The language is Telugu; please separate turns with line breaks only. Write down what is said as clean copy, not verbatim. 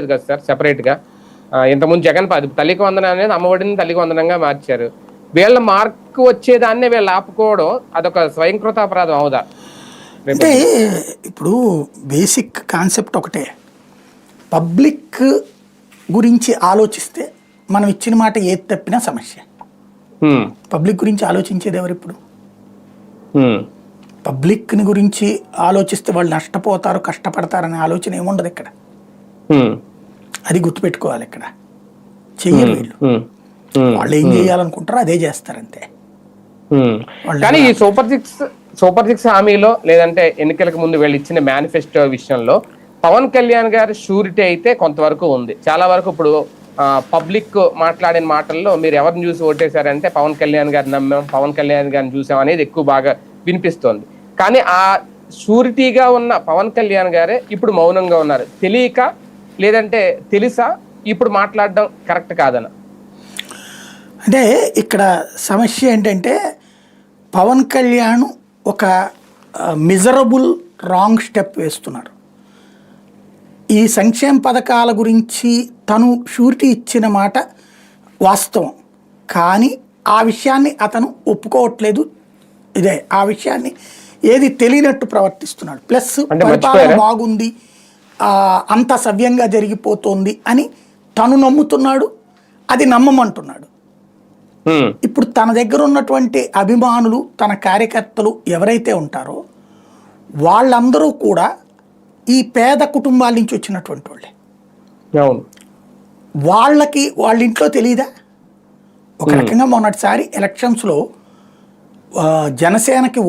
కదా సార్ సెపరేట్గా. ఇంతకుముందు జగన్ తల్లికి వందనం అనేది అమ్మఒడిని తల్లికి వందనంగా మార్చారు. వీళ్ళ మార్కు వచ్చేదాన్ని వీళ్ళు ఆపుకోవడం అదొక స్వయంకృత అపరాధం అవుదా?
అంటే ఇప్పుడు బేసిక్ కాన్సెప్ట్ ఒకటే, పబ్లిక్ గురించి ఆలోచిస్తే మనం ఇచ్చిన మాట ఏది తప్పినా సమస్య. పబ్లిక్ గురించి ఆలోచించేది ఎవరు? ఇప్పుడు పబ్లిక్ని గురించి ఆలోచిస్తే వాళ్ళు నష్టపోతారు, కష్టపడతారనే ఆలోచన ఏముండదు ఇక్కడ. అది గుర్తుపెట్టుకోవాలి. ఇక్కడ చెయ్యరు వీళ్ళు. వాళ్ళు ఏం చేయాలనుకుంటారో అదే చేస్తారంతే.
కానీ ఈ సూపర్ సిక్స్ హామీలో లేదంటే ఎన్నికలకు ముందు వీళ్ళు ఇచ్చిన మేనిఫెస్టో విషయంలో పవన్ కళ్యాణ్ గారి షూరిటీ అయితే కొంతవరకు ఉంది. చాలా వరకు ఇప్పుడు పబ్లిక్ మాట్లాడిన మాటల్లో మీరు ఎవరిని చూసి ఓటేశారంటే పవన్ కళ్యాణ్ గారిని నమ్మాం, పవన్ కళ్యాణ్ గారిని చూసాం అనేది ఎక్కువ బాగా వినిపిస్తోంది. కానీ ఆ షూరిటీగా ఉన్న పవన్ కళ్యాణ్ గారే ఇప్పుడు మౌనంగా ఉన్నారు. తెలియక లేదంటే తెలుసా ఇప్పుడు మాట్లాడడం కరెక్ట్ కాదన?
అంటే ఇక్కడ సమస్య ఏంటంటే పవన్ కళ్యాణ్ ఒక మిజరబుల్ రాంగ్ స్టెప్ వేస్తున్నారు. ఈ సంక్షేమ పథకాల గురించి తను షూరిటీ ఇచ్చిన మాట వాస్తవం, కానీ ఆ విషయాన్ని అతను ఒప్పుకోవట్లేదు. ఇదే ఆ విషయాన్ని ఏది తెలియనట్టు ప్రవర్తిస్తున్నాడు. ప్లస్ పరిపాలన బాగుంది, అంత సవ్యంగా జరిగిపోతుంది అని తను నమ్ముతున్నాడు, అది నమ్మమంటున్నాడు. ఇప్పుడు తన దగ్గర ఉన్నటువంటి అభిమానులు, తన కార్యకర్తలు ఎవరైతే ఉంటారో వాళ్ళందరూ కూడా ఈ పేద కుటుంబాల నుంచి వచ్చినటువంటి వాళ్ళే. వాళ్ళకి వాళ్ళ ఇంట్లో తెలియదా? ఒక రకంగా మొన్నటిసారి ఎలక్షన్స్లో జనసేనకి